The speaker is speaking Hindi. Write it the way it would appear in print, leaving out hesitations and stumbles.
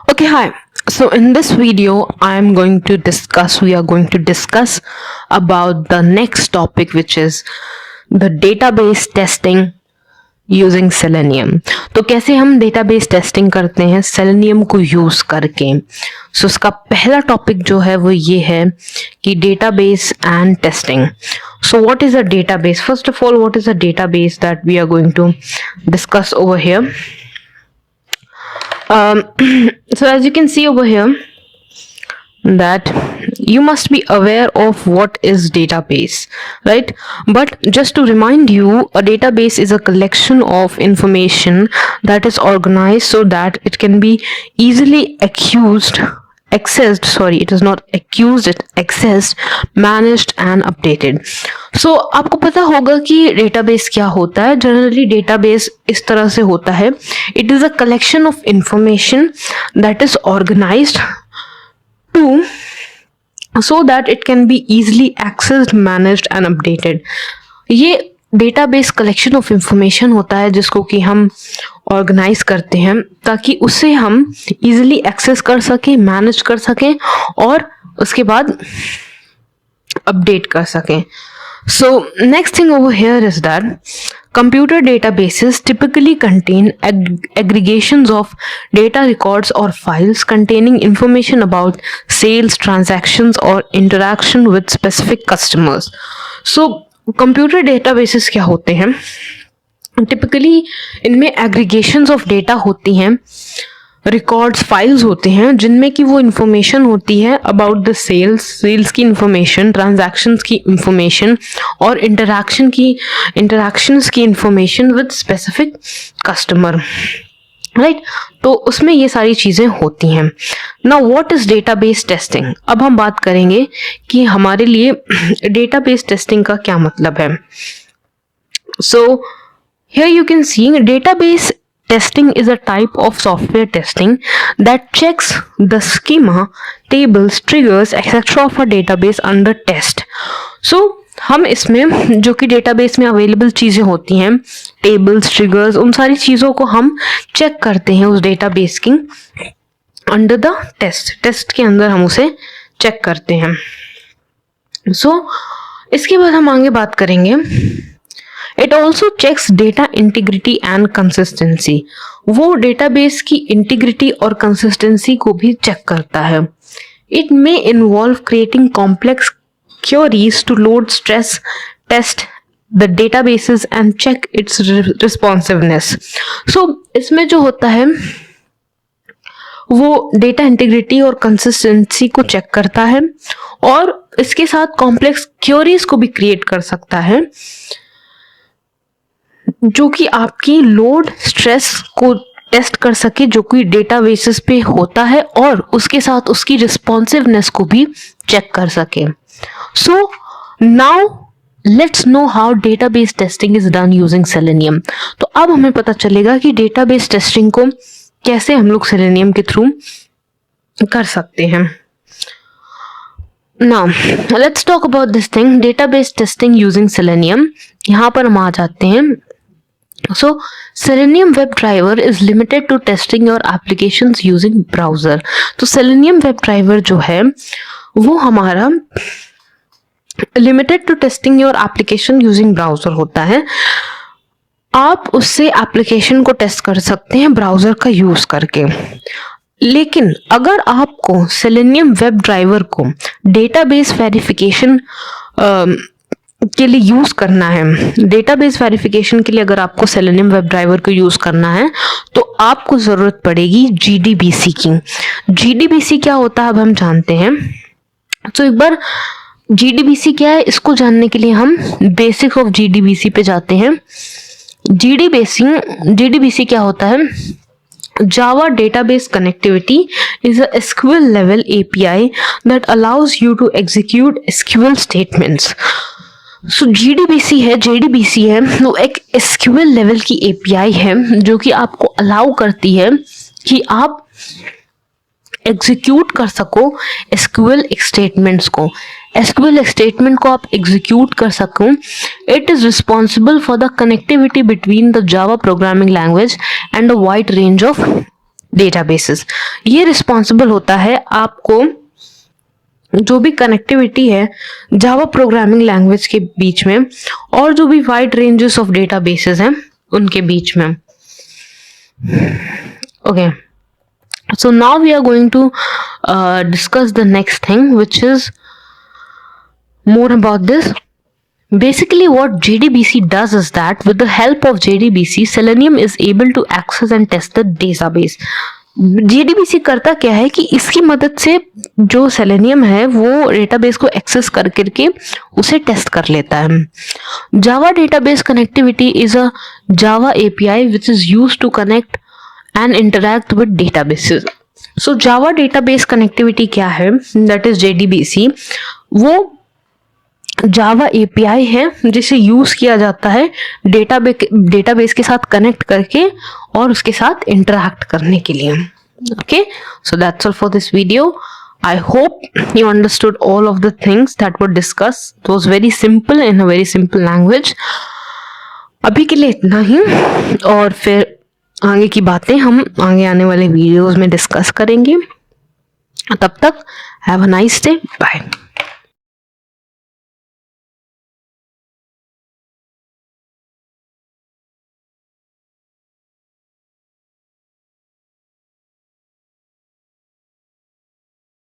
Okay, hi. So in this video, we are going to discuss about the next topic, which is the database testing using Selenium. तो कैसे हम database testing करते हैं Selenium को यूज करके. So उसका पहला टॉपिक जो है वो ये है कि database and testing. So what is a database? First of all, what is a database that we are going to discuss over here? So as you can see over here that you must be aware of what is database, right? But just to remind you, a database is a collection of information that is organized so that it can be easily accessed, managed and updated. So आपको पता होगा कि database क्या होता है. Generally database इस तरह से होता है. It is a collection of information that is organized so that it can be easily accessed, managed and updated. ये डेटाबेस कलेक्शन ऑफ इंफॉर्मेशन होता है जिसको कि हम ऑर्गेनाइज करते हैं ताकि उसे हम इजीली एक्सेस कर सकें, मैनेज कर सकें और उसके बाद अपडेट कर सकें. So next thing over here is that computer databases typically contain aggregations of data records or files containing information about sales, transactions or interaction with specific customers. So computer databases क्या होते हैं? Typically इनमें aggregations of data होती हैं, रिकॉर्ड्स फाइल्स होते हैं जिनमें कि वो इंफॉर्मेशन होती है अबाउट द सेल्स की इंफॉर्मेशन, ट्रांजैक्शंस की इंफॉर्मेशन और इंटरैक्शंस की information with specific customer, right? तो उसमें ये सारी चीज़ें होती हैं. Now what is database testing? अब हम बात करेंगे कि हमारे लिए डेटाबेस टेस्टिंग का क्या मतलब है. So here you can see database testing is a type of software testing that checks the schema, tables, triggers, etc. of a database under test. So हम इसमें जो कि डेटाबेस में अवेलेबल चीज़ें होती हैं, टेबल्स, ट्रिगर्स, उन सारी चीज़ों को हम चेक करते हैं उस डेटाबेस की अंडर द टेस्ट के अंदर हम उसे चेक करते हैं. सो इसके बाद हम आगे बात करेंगे. It also checks data integrity and consistency. वो डेटाबेस की इंटीग्रिटी और कंसिस्टेंसी को भी चेक करता है. It may involve creating complex queries to load, stress test the databases and check its responsiveness. So इसमें जो होता है वो डेटा इंटीग्रिटी और कंसिस्टेंसी को चेक करता है और इसके साथ कॉम्प्लेक्स क्वेरीज को भी क्रिएट कर सकता है जो कि आपकी लोड स्ट्रेस को टेस्ट कर सके जो कि डेटाबेसेस पे होता है और उसके साथ उसकी रिस्पॉन्सिवनेस को भी चेक कर सके. So now let's know how database testing is done using selenium. तो अब हमें पता चलेगा कि डेटाबेस टेस्टिंग को कैसे हम लोग सेलेनियम के थ्रू कर सकते हैं. Now let's talk about this thing, database testing using Selenium. यहाँ पर हम आ जाते हैं. So Selenium WebDriver is limited to testing your applications using browser. तो Selenium WebDriver जो है वो हमारा limited to testing your application using browser होता है. आप उससे एप्लीकेशन को टेस्ट कर सकते हैं ब्राउजर का यूज करके. लेकिन अगर आपको Selenium WebDriver को डेटाबेस वेरिफिकेशन के लिए यूज करना है, डेटाबेस वेरिफिकेशन के लिए अगर आपको Selenium WebDriver को यूज करना है तो आपको जरूरत पड़ेगी GDBC की. GDBC क्या होता है अब हम जानते हैं. तो एक बार GDBC क्या है इसको जानने के लिए हम बेसिक्स ऑफ GDBC पे जाते हैं. GDBC क्या होता है? Java Database Connectivity is a SQL level API that allows you to execute SQL statements. So JDBC है वो एक SQL लेवल की API है जो कि आपको अलाउ करती है कि आप एग्जीक्यूट कर सको SQL स्टेटमेंट्स को. SQL स्टेटमेंट को आप एग्जीक्यूट कर सको. It is responsible for the connectivity between the Java programming language and a wide range of databases. ये रिस्पॉन्सिबल होता है आपको जो भी कनेक्टिविटी है जावा प्रोग्रामिंग लैंग्वेज के बीच में और जो भी वाइड रेंजेस ऑफ डेटाबेसेस हैं उनके बीच में। Okay, so now we are going to discuss the next thing, which is more about this. Basically what JDBC does is that with the help of JDBC, Selenium is able to access and test the database. JDBC करता क्या है कि इसकी मदद से जो सेलेनियम है वो डेटाबेस को एक्सेस कर करके उसे टेस्ट कर लेता है। जावा database connectivity is a Java API which is used to connect and interact with databases. So Java database connectivity क्या है, that is JDBC, वो जावा API है जिसे यूज किया जाता है डेटाबेस के साथ कनेक्ट करके और उसके साथ इंटरैक्ट करने के लिए। Okay, so that's all for this video. I hope you understood all of the things that were discussed. It was very simple in a very simple language. अभी के लिए इतना ही, और फिर आगे की बातें हम आगे आने वाले वीडियोस में डिस्कस करेंगे। तब तक have a nice day, bye.